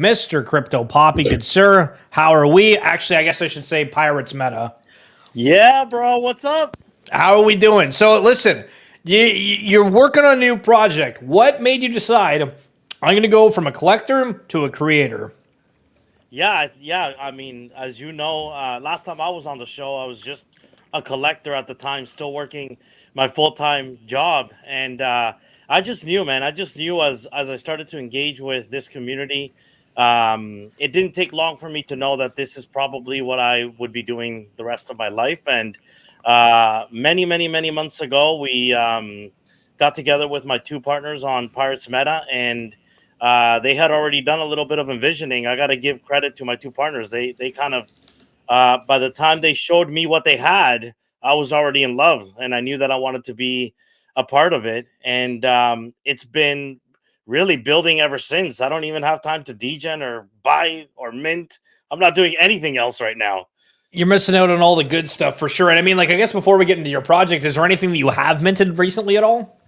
Mr. CryptoPapi. Good sir, how are we? Actually, I guess I should say Pirates Meta. Yeah, bro. What's up? How are we doing? So listen, you're working on a new project. What made you decide I'm going to go from a collector to a creator? Yeah. I mean, as you know, last time I was on the show, I was just a collector at the time, still working my full-time job, and I just knew, man. I just knew as I started to engage with this community, it didn't take long for me to know that this is probably what I would be doing the rest of my life. And many months ago, we got together with my two partners on Pirates Meta, and they had already done a little bit of envisioning. I got to give credit to my two partners. They kind of by the time they showed me what they had, I was already in love, and I knew that I wanted to be a part of it. And it's been really building ever since. I don't even have time to degen or buy or mint. I'm not doing anything else right now. You're missing out on all the good stuff for sure. And I mean, like, I guess before we get into your project, is there anything that you have minted recently at all?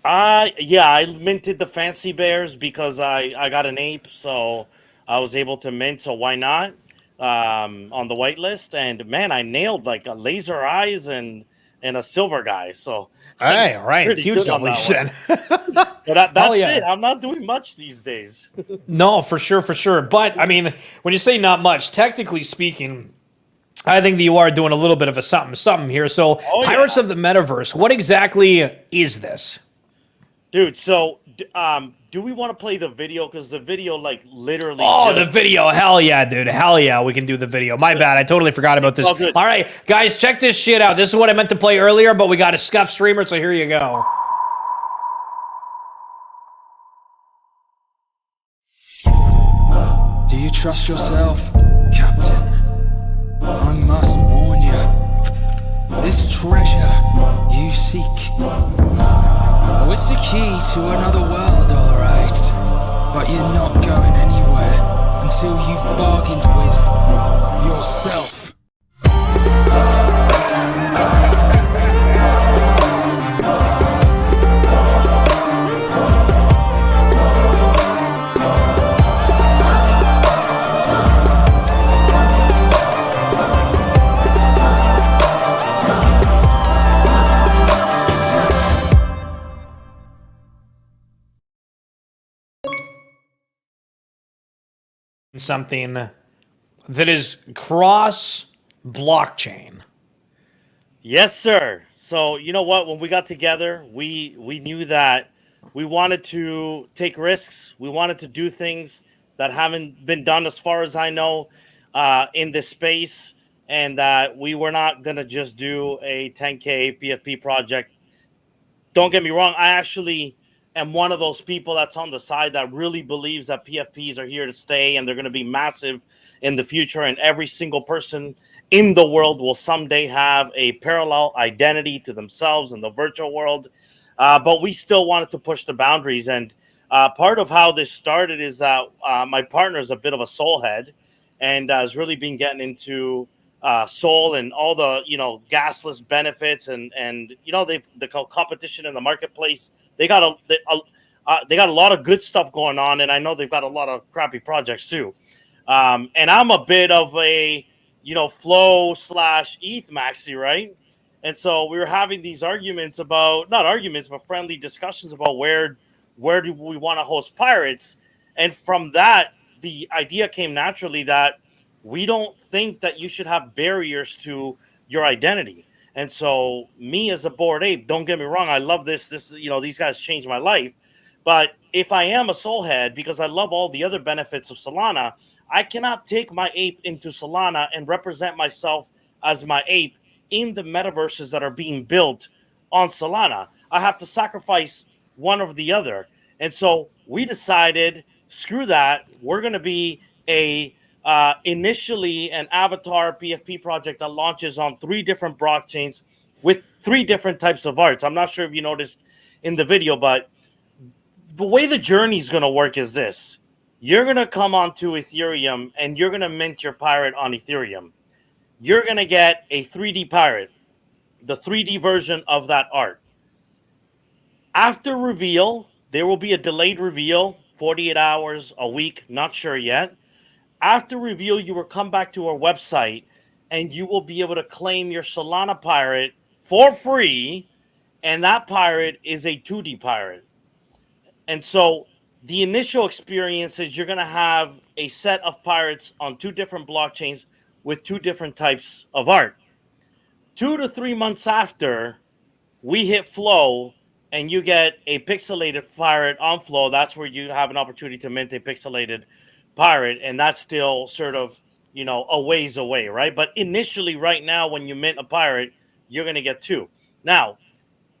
Yeah, I minted the Fancy Bears because I got an ape, so I was able to mint. So why not? On the whitelist, and man, I nailed like a laser eyes and a silver guy. So hey, all right, huge deletion. But that's it. I'm not doing much these days. No, for sure. But I mean, when you say not much, technically speaking, I think that you are doing a little bit of a something here. So, Pirates of the Metaverse, what exactly is this? Dude, so do we want to play the video? Because the video, like, literally... Oh, the video. Hell yeah, dude. Hell yeah, we can do the video. My bad. I totally forgot about this. All right, guys, check this shit out. This is what I meant to play earlier, but we got a scuff streamer, so here you go. Do you trust yourself, Captain? I must warn you. This treasure you seek... Oh, it's the key to another world, alright. But you're not going anywhere until you've bargained with yourself. Something that is cross blockchain. Yes, sir. So you know what? When we got together, we knew that we wanted to take risks. We wanted to do things that haven't been done, as far as I know, in this space, and that we were not gonna just do a 10K PFP project. Don't get me wrong. I actually am one of those people that's on the side that really believes that PFPs are here to stay and they're going to be massive in the future. And every single person in the world will someday have a parallel identity to themselves in the virtual world. But we still wanted to push the boundaries. And part of how this started is that my partner is a bit of a soul head and has really been getting into soul and all the, gasless benefits and the competition in the marketplace. They got a lot of good stuff going on, and I know they've got a lot of crappy projects too. And I'm a bit of a flow / ETH maxi, right? And so we were having these arguments about, not arguments, but friendly discussions about where do we want to host Pirates. And from that, the idea came naturally that we don't think that you should have barriers to your identity. And so me as a Bored Ape, don't get me wrong, I love this, these guys changed my life. But if I am a soul head, because I love all the other benefits of Solana, I cannot take my ape into Solana and represent myself as my ape in the metaverses that are being built on Solana. I have to sacrifice one or the other. And so we decided, screw that, we're going to be initially an avatar PFP project that launches on 3 different blockchains with 3 different types of arts. I'm not sure if you noticed in the video, but the way the journey is going to work is this. You're going to come onto Ethereum and you're going to mint your pirate on Ethereum. You're going to get a 3D pirate, the 3D version of that art. After reveal, there will be a delayed reveal 48 hours, a week, not sure yet. After review, you will come back to our website and you will be able to claim your Solana pirate for free. And that pirate is a 2D pirate. And so the initial experience is you're going to have a set of pirates on two different blockchains with two different types of art. 2 to 3 months after, we hit flow and you get a pixelated pirate on flow. That's where you have an opportunity to mint a pixelated pirate, and that's still sort of, a ways away, right? But initially, right now, when you mint a pirate, you're going to get two. Now,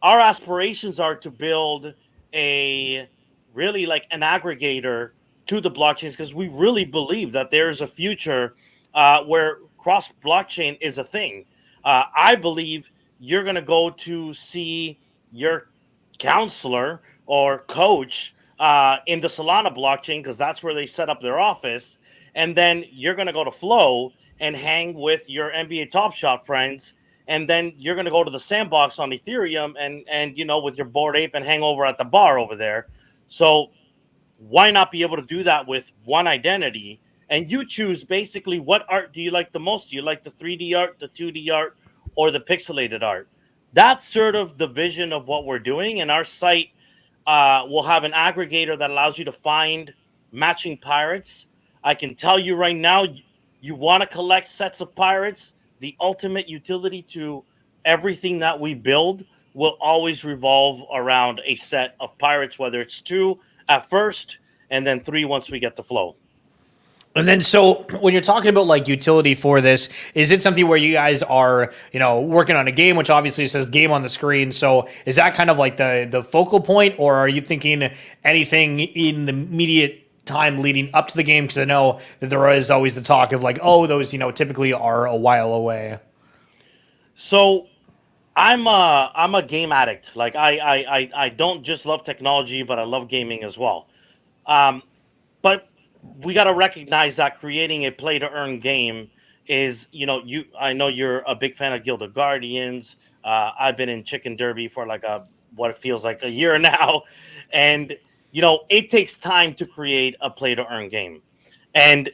our aspirations are to build a really like an aggregator to the blockchains, because we really believe that there's a future where cross blockchain is a thing. I believe you're going to go to see your counselor or coach in the Solana blockchain, because that's where they set up their office. And then you're going to go to Flow and hang with your NBA Top Shot friends. And then you're going to go to the sandbox on Ethereum and with your Bored Ape and hang over at the bar over there. So why not be able to do that with one identity? And you choose basically what art do you like the most? Do you like the 3D art, the 2D art, or the pixelated art? That's sort of the vision of what we're doing. And our site will have an aggregator that allows you to find matching pirates. I can tell you right now, you want to collect sets of pirates. The ultimate utility to everything that we build will always revolve around a set of pirates, whether it's 2 at first and then 3 once we get the flow. And then, so when you're talking about like utility for this, is it something where you guys are, working on a game, which obviously says game on the screen? So is that kind of like the focal point, or are you thinking anything in the immediate time leading up to the game? Because I know that there is always the talk of like, oh, those, typically are a while away. So I'm a game addict. Like I don't just love technology, but I love gaming as well. But we got to recognize that creating a play to earn game is, I know you're a big fan of Guild of Guardians. I've been in Chicken Derby for like what it feels like a year now. And, it takes time to create a play to earn game. And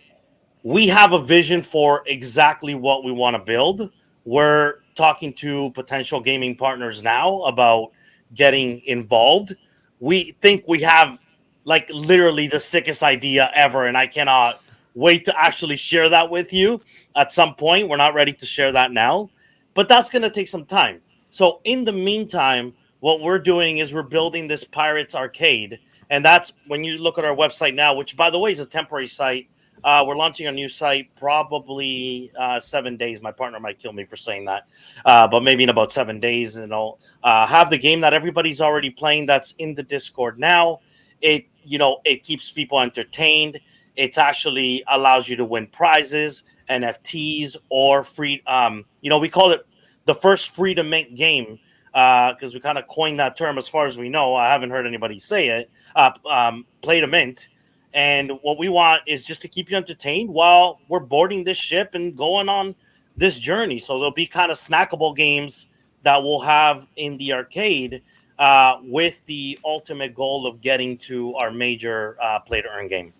we have a vision for exactly what we want to build. We're talking to potential gaming partners now about getting involved. We think we have like literally the sickest idea ever, and I cannot wait to actually share that with you at some point. We're not ready to share that now, but that's going to take some time. So in the meantime, what we're doing is we're building this Pirates Arcade, and that's when you look at our website now, which by the way is a temporary site. We're launching a new site probably 7 days. My partner might kill me for saying that, but maybe in about 7 days, and I'll have the game that everybody's already playing that's in the Discord now. It keeps people entertained. It actually allows you to win prizes, NFTs, or free. We call it the first free to mint game because we kind of coined that term as far as we know. I haven't heard anybody say it. Play to mint. And what we want is just to keep you entertained while we're boarding this ship and going on this journey. So there'll be kind of snackable games that we'll have in the arcade with the ultimate goal of getting to our major play to earn game.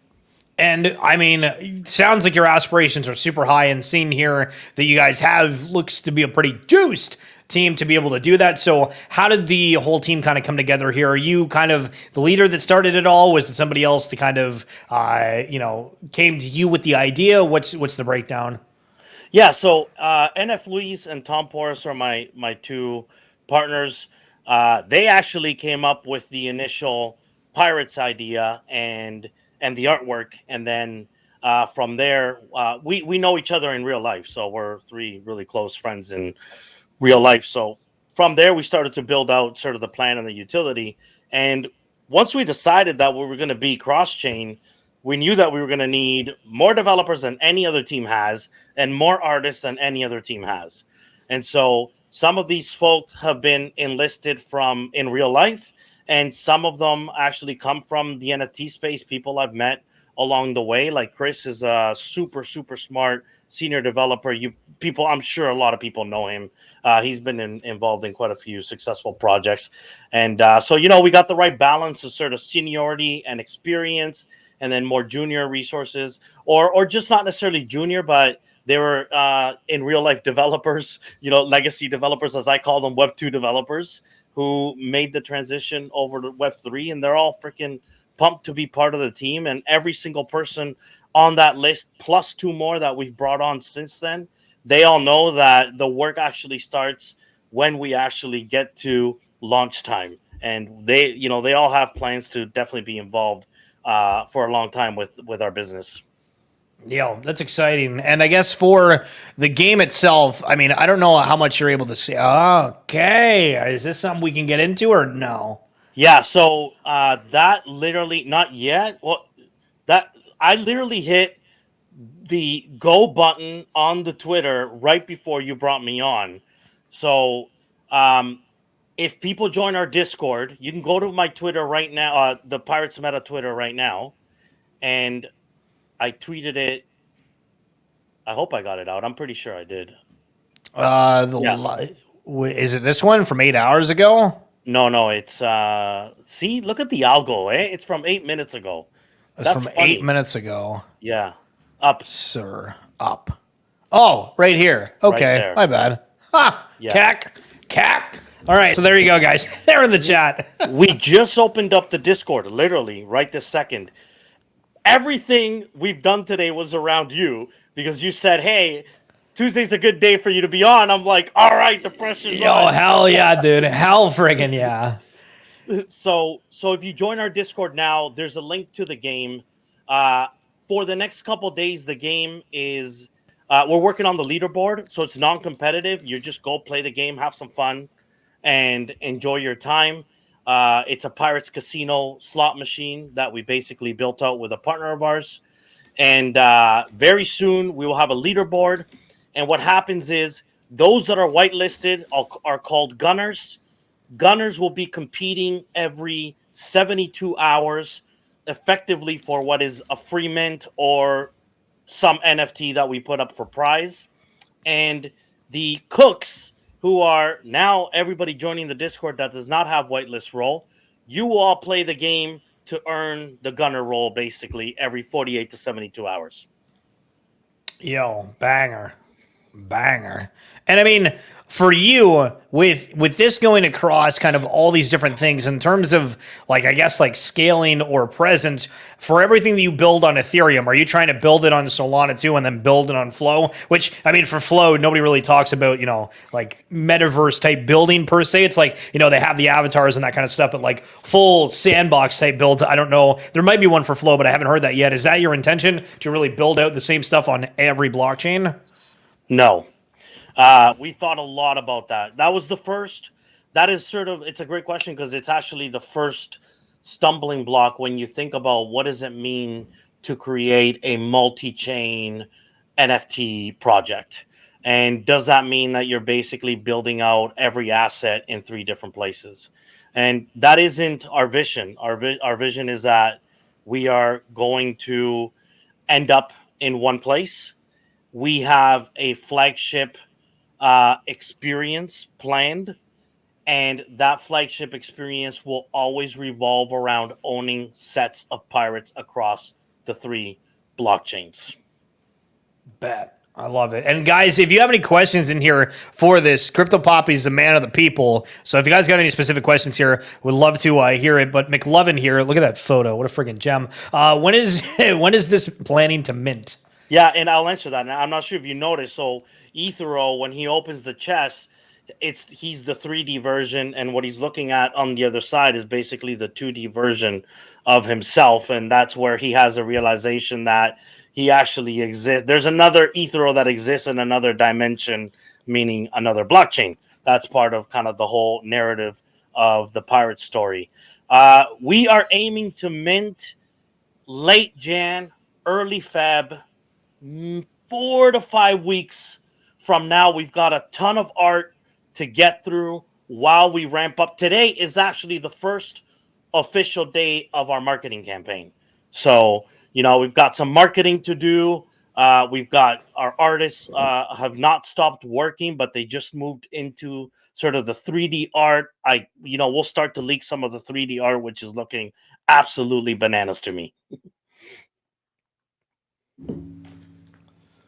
And I mean, it sounds like your aspirations are super high, and seeing here that you guys have looks to be a pretty juiced team to be able to do that. So how did the whole team kind of come together here? Are you kind of the leader that started it all? Was it somebody else that kind of, came to you with the idea? What's the breakdown? Yeah, so NF Luis and Tom Porras are my two partners. They actually came up with the initial Pirates idea and the artwork, and then from there, we know each other in real life, so we're three really close friends in real life. So from there, we started to build out sort of the plan and the utility. And once we decided that we were going to be cross-chain, we knew that we were going to need more developers than any other team has and more artists than any other team has. And so some of these folk have been enlisted from in real life, and some of them actually come from the NFT space, people I've met along the way. Like Chris is a super, super smart senior developer. People, I'm sure a lot of people know him. He's been involved in quite a few successful projects. And so, we got the right balance of sort of seniority and experience, and then more junior resources, or just not necessarily junior, but they were in real life developers, legacy developers, as I call them, Web 2 developers, who made the transition over to Web 3. And they're all freaking pumped to be part of the team. And every single person on that list, plus 2 more that we've brought on since then, they all know that the work actually starts when we actually get to launch time. And they all have plans to definitely be involved for a long time with our business. Yeah, that's exciting. And I guess for the game itself, I mean, I don't know how much you're able to see. Okay. Is this something we can get into or no? Yeah, so that literally, not yet. Well, that I literally hit the go button on the Twitter right before you brought me on. So if people join our Discord, you can go to my Twitter right now, the Pirates Meta Twitter right now, and I tweeted it. I hope I got it out. I'm pretty sure I did. Is it this one from 8 hours ago? No, it's see, look at the algo, eh? It's from 8 minutes ago. That's from funny. 8 minutes ago. Yeah. Up. Sir. Up. Oh, right here. Okay. Right, my bad. Ha! Yeah. Cack. All right. So there you go, guys. They're in the chat. We just opened up the Discord, literally, right this second. Everything we've done today was around you because you said, hey, Tuesday's a good day for you to be on. I'm like, all right, the pressure's on. Oh, hell yeah, dude. Hell friggin' yeah. So if you join our Discord now, there's a link to the game. For the next couple days, the game is we're working on the leaderboard, so it's non-competitive. You just go play the game, have some fun, and enjoy your time. It's a Pirates Casino slot machine that we basically built out with a partner of ours. And very soon we will have a leaderboard. And what happens is those that are whitelisted are called gunners. Gunners will be competing every 72 hours effectively for what is a free mint or some NFT that we put up for prize. And the cooks, who are now everybody joining the Discord that does not have whitelist role, you will all play the game to earn the gunner role basically every 48 to 72 hours. Yo, banger. And I mean, for you, with this going across kind of all these different things in terms of like, I guess like scaling or presence for everything that you build on Ethereum, are you trying to build it on Solana too and then build it on Flow? Which, I mean, for Flow, nobody really talks about, like metaverse type building per se. It's like, they have the avatars and that kind of stuff, but like full sandbox type builds, I don't know. There might be one for Flow, but I haven't heard that yet. Is that your intention to really build out the same stuff on every blockchain? No. We thought a lot about that. That was the first. That is it's a great question because it's actually the first stumbling block when you think about what does it mean to create a multi-chain NFT project. And does that mean that you're basically building out every asset in 3 different places? And that isn't our vision. Our vision is that we are going to end up in one place. We have a flagship experience planned, and that flagship experience will always revolve around owning sets of pirates across the 3 blockchains. Bet. I love it. And guys, if you have any questions in here for this, CryptoPapi is the man of the people. So if you guys got any specific questions here, would love to hear it. But McLovin here, look at that photo. What a freaking gem. When is this planning to mint? Yeah, and I'll answer that. Now, I'm not sure if you noticed. So Ethereum, when he opens the chest, he's the 3D version, and what he's looking at on the other side is basically the 2D version of himself, and that's where he has a realization that he actually exists. There's another Ethereum that exists in another dimension, meaning another blockchain. That's part of kind of the whole narrative of the pirate story. We are aiming to mint late Jan, early Feb, 4 to 5 weeks from now. We've got a ton of art to get through while we ramp up. Today is actually the first official day of our marketing campaign. So, we've got some marketing to do. We've got our artists have not stopped working, but they just moved into sort of the 3D art. We'll start to leak some of the 3D art, which is looking absolutely bananas to me.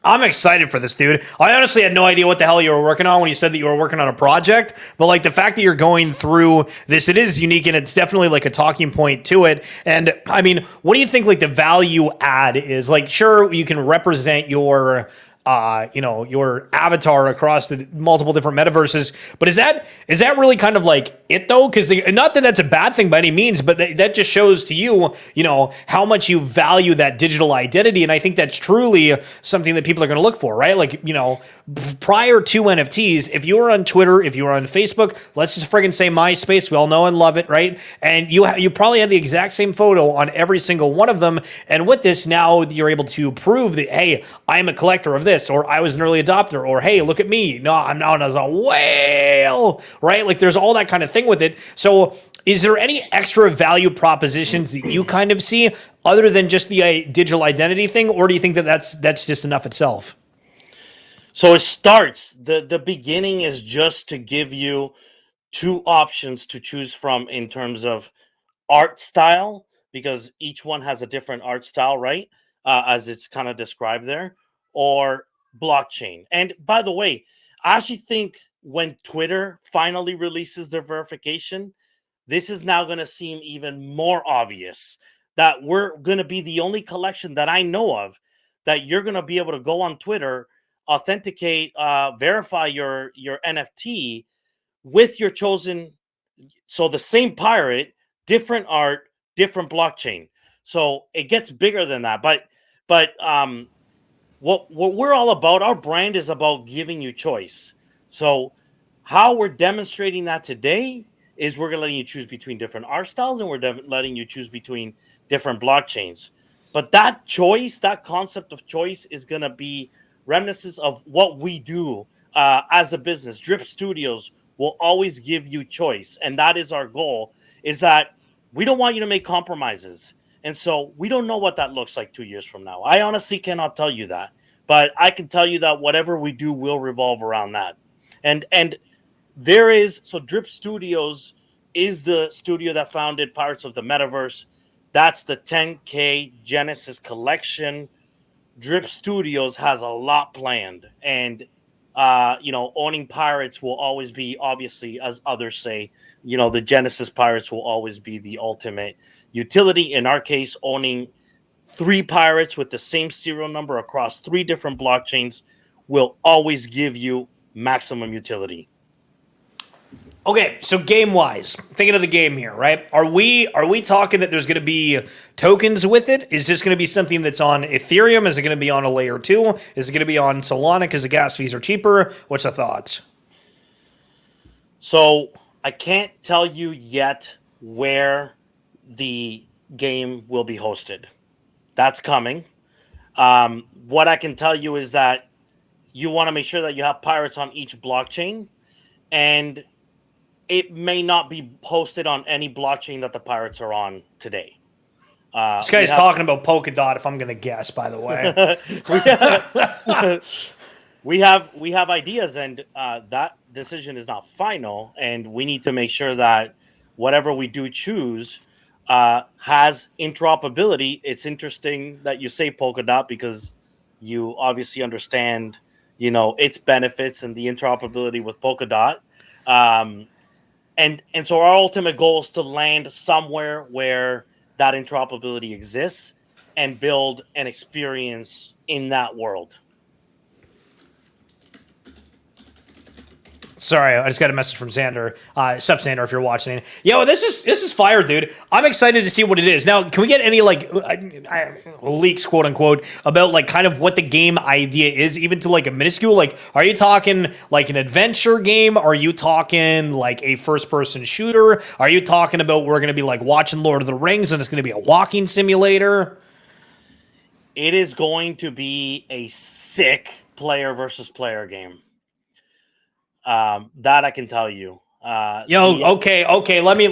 I'm excited for this, dude. I honestly had no idea what the hell you were working on when you said that you were working on a project, but like the fact that you're going through this, it is unique and it's definitely like a talking point to it. And I mean, what do you think like the value add is? Like, sure, you can represent your avatar across the multiple different metaverses. But is that really kind of like it though? Because not that that's a bad thing by any means, but that just shows to you, how much you value that digital identity. And I think that's truly something that people are going to look for, right? Like, prior to NFTs, if you were on Twitter, if you were on Facebook, let's just friggin' say MySpace, we all know and love it, right? And you probably had the exact same photo on every single one of them. And with this, now you're able to prove that, hey, I'm a collector of this, or I was an early adopter, or hey, look at me. No, I'm known as a whale, right? Like there's all that kind of thing with it. So is there any extra value propositions that you kind of see other than just the digital identity thing, or do you think that that's just enough itself? So it starts, the beginning is just to give you two options to choose from in terms of art style, because each one has a different art style, right? As it's kind of described there, or blockchain. And by the way, I actually think when Twitter finally releases their verification, this is now going to seem even more obvious that we're going to be the only collection that I know of that you're going to be able to go on Twitter, authenticate, verify your NFT with your chosen. So the same pirate, different art, different blockchain. So it gets bigger than that. But what we're all about, our brand is about giving you choice. So how we're demonstrating that today is we're letting you choose between different art styles, and we're letting you choose between different blockchains. But that choice, that concept of choice, is going to be reminiscence of what we do as a business. Drip Studios will always give you choice, and that is our goal, is that we don't want you to make compromises. And so we don't know what that looks like 2 years from now. I honestly cannot tell you that, but I can tell you that whatever we do will revolve around that. And there is, so Drip Studios is the studio that founded Pirates of the Metaverse. That's the 10K Genesis collection. Drip Studios has a lot planned, and owning pirates will always be, obviously, as others say, the Genesis pirates will always be the ultimate utility. In our case, owning 3 pirates with the same serial number across 3 different blockchains will always give you maximum utility. Okay, so game-wise, thinking of the game here, right? Are we talking that there's going to be tokens with it? Is this going to be something that's on Ethereum? Is it going to be on a layer 2? Is it going to be on Solana because the gas fees are cheaper? What's the thoughts? So I can't tell you yet where the game will be hosted. That's coming. What I can tell you is that you want to make sure that you have pirates on each blockchain, and it may not be hosted on any blockchain that the pirates are on today. This guy's talking about Polkadot, if I'm going to guess, by the way. we have ideas, and that decision is not final, and we need to make sure that whatever we do choose has interoperability. It's interesting that you say Polkadot, because you obviously understand, its benefits and the interoperability with Polkadot. And so our ultimate goal is to land somewhere where that interoperability exists and build an experience in that world. Sorry, I just got a message from Xander. Sup, Xander, if you're watching. Yo, this is fire, dude. I'm excited to see what it is. Now, can we get any leaks, quote unquote, about like kind of what the game idea is, even to like a minuscule? Like, are you talking like an adventure game? Are you talking like a first-person shooter? Are you talking about we're going to be like watching Lord of the Rings and it's going to be a walking simulator? It is going to be a sick player versus player game. That I can tell you. Okay. Let me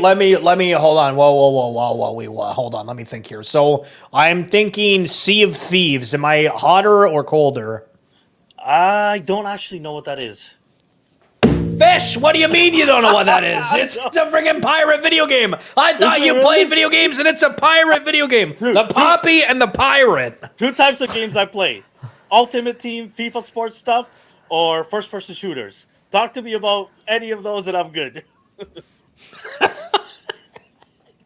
hold on. Whoa. Hold on. Let me think here. So I'm thinking Sea of Thieves. Am I hotter or colder? I don't actually know what that is. Fish. What do you mean you don't know what that is? It's know. a friggin' pirate video game. I thought it you really? played video games and it's a pirate video game. Dude, The Papi and the Pirate. 2 types of games I play: Ultimate Team, FIFA sports stuff, or first-person shooters. Talk to me about any of those, and I'm good.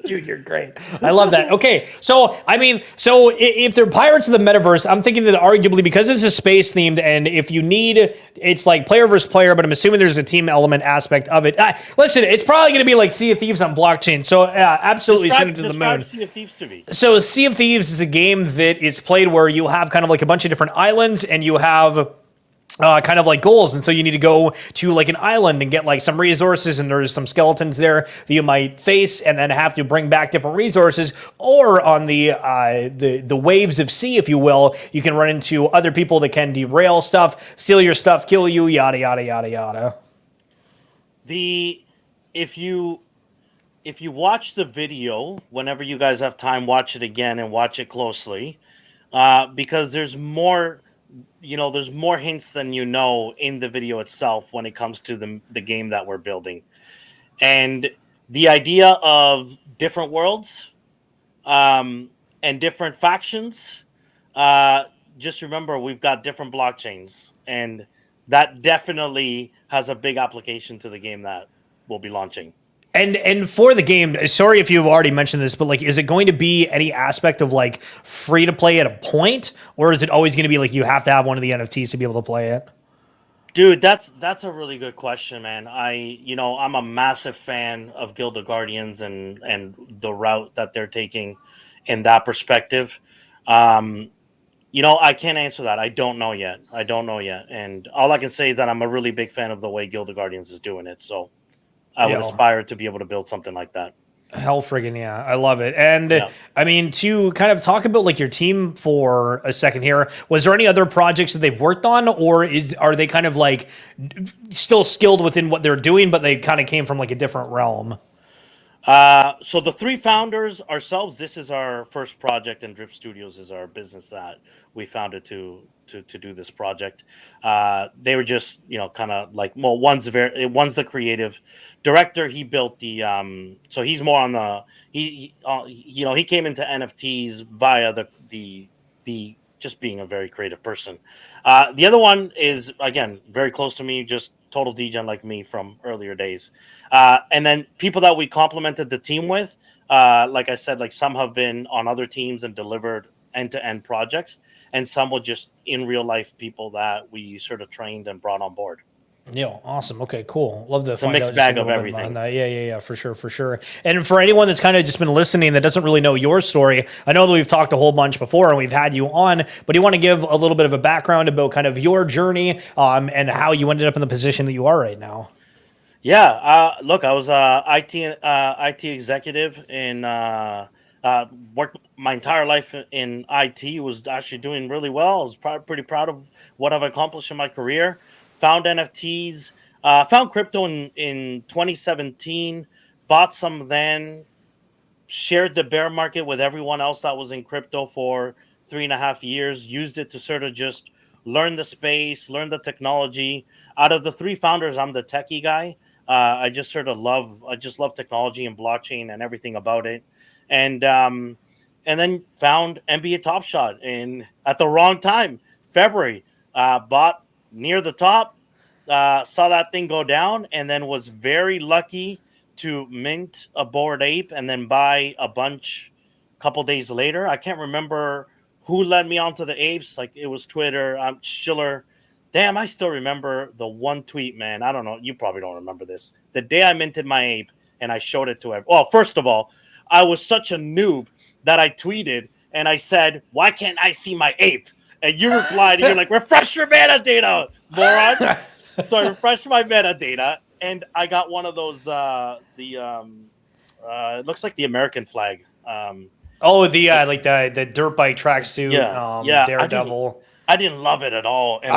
Dude, you're great. I love that. Okay, so if they're pirates of the metaverse, I'm thinking that arguably because it's a space themed, and if you need, it's like player versus player, but I'm assuming there's a team element aspect of it. Listen, it's probably going to be like Sea of Thieves on blockchain. So absolutely send it to the moon. Sea of Thieves to me. So Sea of Thieves is a game that is played where you have kind of like a bunch of different islands, and you have kind of like goals, and so you need to go to like an island and get like some resources, and there's some skeletons there that you might face, and then have to bring back different resources. Or on the waves of sea, if you will, you can run into other people that can derail stuff, steal your stuff, kill you, yada yada yada yada. If you watch the video, whenever you guys have time, watch it again and watch it closely, because there's more. There's more hints than in the video itself when it comes to the game that we're building. And the idea of different worlds and different factions, just remember we've got different blockchains, and that definitely has a big application to the game that we'll be launching. And for the game, sorry if you've already mentioned this, but like, is it going to be any aspect of like free to play at a point, or is it always going to be like you have to have one of the NFTs to be able to play it? Dude, that's a really good question, man. I'm a massive fan of Guild of Guardians and the route that they're taking in that perspective. I can't answer that. I don't know yet. And all I can say is that I'm a really big fan of the way Guild of Guardians is doing it. So I would aspire to be able to build something like that. Hell friggin' yeah. I love it. And I mean, to kind of talk about like your team for a second here, was there any other projects that they've worked on, or are they kind of like still skilled within what they're doing, but they kind of came from like a different realm? So the 3 founders ourselves, this is our first project, and Drip Studios is our business that we founded to do this project. They were just, kind of like, well, one's the creative director. He built the, so he's more on the, he came into NFTs via the just being a very creative person. The other one is, again, very close to me, just total degen like me from earlier days. And then people that we complemented the team with, like I said, like some have been on other teams and delivered end-to-end projects, and some were just in real life people that we sort of trained and brought on board. Yeah, awesome. Okay, cool. Love the mixed bag of everything. Yeah, for sure. And for anyone that's kind of just been listening that doesn't really know your story, I know that we've talked a whole bunch before and we've had you on, but do you want to give a little bit of a background about kind of your journey and how you ended up in the position that you are right now? Yeah, look, I was IT executive in worked my entire life in IT. Was actually doing really well. I was pretty proud of what I've accomplished in my career. Found NFTs, found crypto in 2017, bought some then, shared the bear market with everyone else that was in crypto for 3.5 years, used it to sort of just learn the space, learn the technology. Out of the 3 founders, I'm the techie guy. I just love technology and blockchain and everything about it. And then found NBA Top Shot at the wrong time, February, bought near the top, saw that thing go down, and then was very lucky to mint a Bored Ape and then buy a bunch a couple days later. I can't remember who led me onto the apes. Like, it was Twitter, Schiller. Damn, I still remember the one tweet, man. I don't know. You probably don't remember this. The day I minted my ape and I showed it to everyone. Well, first of all, I was such a noob that I tweeted and I said, "Why can't I see my ape?" And you replied, and you're like, "Refresh your metadata, moron." So I refreshed my metadata, and I got one of those. It looks like the American flag. Like the dirt bike tracksuit. Daredevil. I didn't love it at all. And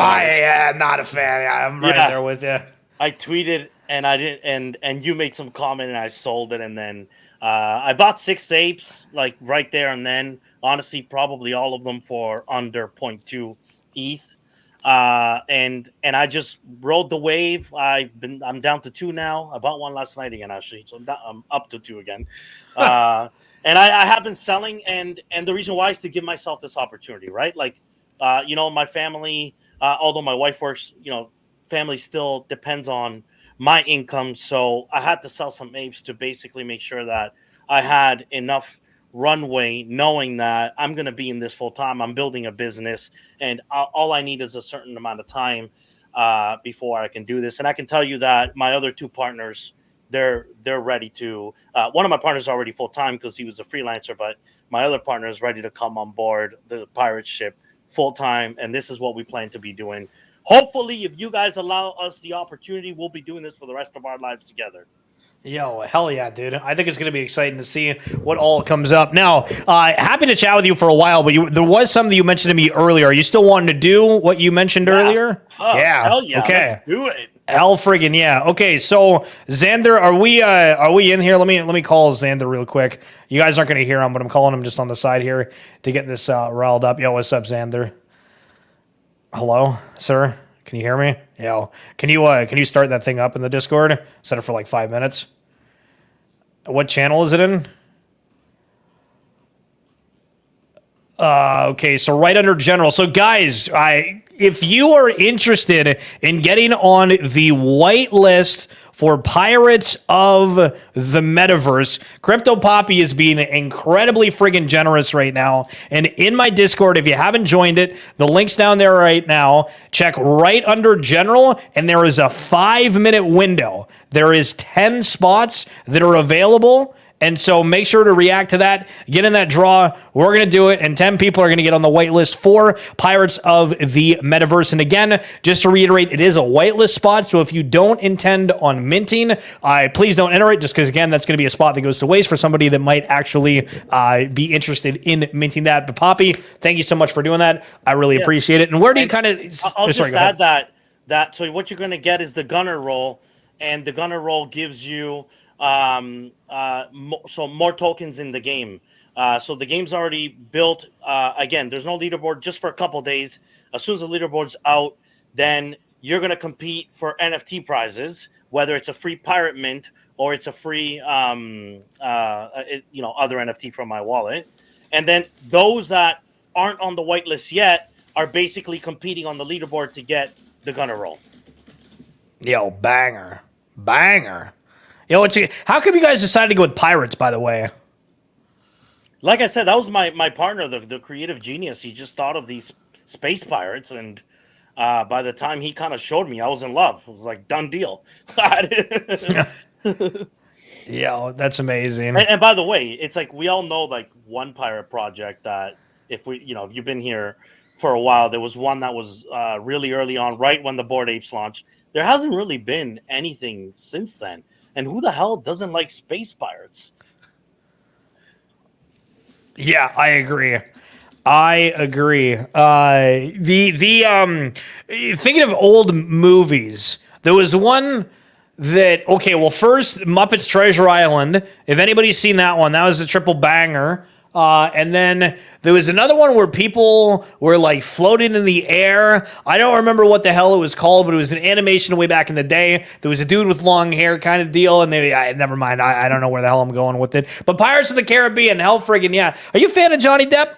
not a fan. Yeah, I'm right there with you. I tweeted and I didn't, and you made some comment, and I sold it, and then I bought 6 apes like right there and then. Honestly, probably all of them for under 0.2 ETH. And I just rode the wave. I'm down to 2 now. I bought one last night again, actually, so I'm up to 2 again. And I have been selling, and the reason why is to give myself this opportunity, right? Like, my family, although my wife works, family still depends on my income, so I had to sell some apes to basically make sure that I had enough runway, knowing that I'm going to be in this full time. I'm building a business, and all I need is a certain amount of time before I can do this. And I can tell you that my other 2 partners, they're ready to. One of my partners is already full time because he was a freelancer, but my other partner is ready to come on board the pirate ship full time, and this is what we plan to be doing. Hopefully, if you guys allow us the opportunity, we'll be doing this for the rest of our lives together. Yo, hell yeah, dude. I think it's going to be exciting to see what all comes up. Now, happy to chat with you for a while, but there was something you mentioned to me earlier. Are you still wanting to do what you mentioned earlier? Oh, yeah. Hell yeah. Okay. Let's do it. Hell friggin' yeah. Okay, so Xander, are we in here? Let me call Xander real quick. You guys aren't going to hear him, but I'm calling him just on the side here to get this riled up. Yo, what's up, Xander? Hello, sir? Can you hear me? Yeah. Can you start that thing up in the Discord? Set it for like 5 minutes. What channel is it in? Okay, so right under general. So guys, if you are interested in getting on the whitelist for Pirates of the Metaverse, CryptoPapi is being incredibly friggin' generous right now. And in my Discord, if you haven't joined it, the link's down there right now. Check right under general, and there is a 5-minute window. There is 10 spots that are available. And so make sure to react to that. Get in that draw. We're going to do it. And 10 people are going to get on the whitelist for Pirates of the Metaverse. And again, just to reiterate, it is a whitelist spot. So if you don't intend on minting, please don't enter it, just because, again, that's going to be a spot that goes to waste for somebody that might actually be interested in minting that. But Papi, thank you so much for doing that. I really appreciate it. And where do you kind of... I'll just add that. So what you're going to get is the gunner roll. And the gunner roll gives you... so more tokens in the game. So the game's already built. Again, there's no leaderboard just for a couple days. As soon as the leaderboard's out, then you're going to compete for NFT prizes, whether it's a free pirate mint or it's a free, other NFT from my wallet. And then those that aren't on the whitelist yet are basically competing on the leaderboard to get the gunner roll. Yo, banger. Yo, how come you guys decided to go with pirates, by the way? Like I said, that was my partner, the creative genius. He just thought of these space pirates, and by the time he kind of showed me, I was in love. It was like, done deal. Yeah, that's amazing. And by the way, it's like we all know like one pirate project that if you've been here for a while, there was one that was really early on, right when the Bored Apes launched. There hasn't really been anything since then. And who the hell doesn't like space pirates? Yeah, I agree. Thinking of old movies, there was one that, okay, well, first, Muppets Treasure Island. If anybody's seen that one, that was a triple banger. And then there was another one where people were like floating in the air. I don't remember what the hell it was called, but it was an animation way back in the day. There was a dude with long hair kind of deal, and never mind. I don't know where the hell I'm going with it. But Pirates of the Caribbean, hell friggin' yeah. Are you a fan of Johnny Depp?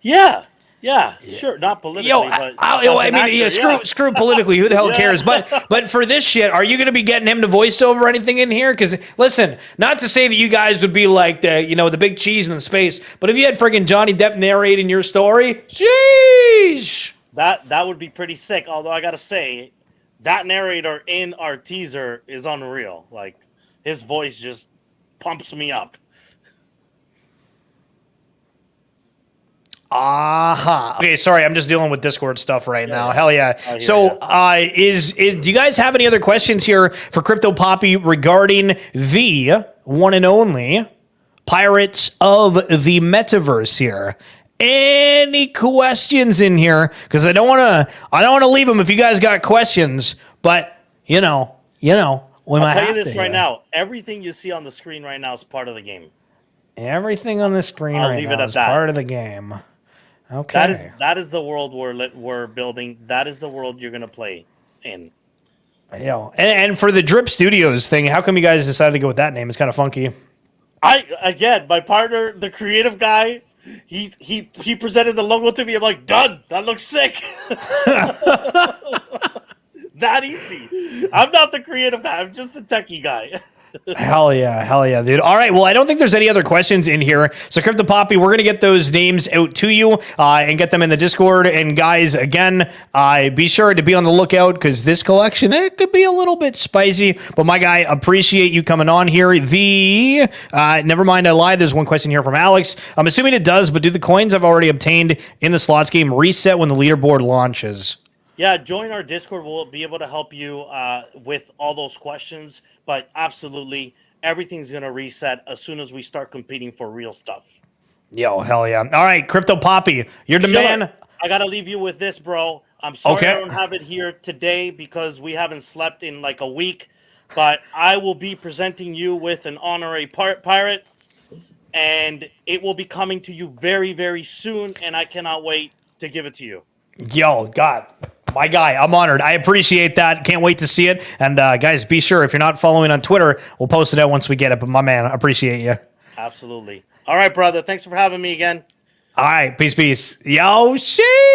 Yeah, sure. Not politically, but screw politically. Who the hell cares? But for this shit, are you going to be getting him to voice over anything in here? Because listen, not to say that you guys would be like the big cheese in the space, but if you had friggin' Johnny Depp narrating your story, sheesh, that would be pretty sick. Although I gotta say, that narrator in our teaser is unreal. Like his voice just pumps me up. Okay, sorry, I'm just dealing with Discord stuff right now. Hell yeah. So, do you guys have any other questions here for CryptoPapi regarding the one and only Pirates of the Metaverse here? Any questions in here? Because I don't want to leave them if you guys got questions, but We I'll might tell you have this to right here. now. Everything you see on the screen right now is part of the game. Everything on the screen I'll right leave it now at is that. part of the game. Okay. That is the world we're building. That is the world you're gonna play in. Yeah. And for the Drip Studios thing, how come you guys decided to go with that name? It's kind of funky. My partner, the creative guy, he presented the logo to me. I'm like, done. That looks sick. That easy. I'm not the creative guy. I'm just the techie guy. Hell yeah, dude. All right, well, I don't think there's any other questions in here. So, CryptoPapi, we're gonna get those names out to you and get them in the Discord. And guys, again, be sure to be on the lookout because this collection it could be a little bit spicy. But my guy, appreciate you coming on here. Never mind, I lied. There's one question here from Alex. I'm assuming it does, but do the coins I've already obtained in the slots game reset when the leaderboard launches? Yeah, join our Discord. We'll be able to help you with all those questions. But absolutely, everything's going to reset as soon as we start competing for real stuff. Yo, hell yeah. All right, CryptoPapi, you're the Schiller, man. I got to leave you with this, bro. I'm sorry Okay. I don't have it here today because we haven't slept in like a week. But I will be presenting you with an honorary pirate. And it will be coming to you very, very soon. And I cannot wait to give it to you. Yo, God. My guy, I'm honored. I appreciate that. Can't wait to see it. And guys, be sure if you're not following on Twitter, we'll post it out once we get it. But my man, I appreciate you. Absolutely. All right, brother. Thanks for having me again. All right, peace. Yo, shit.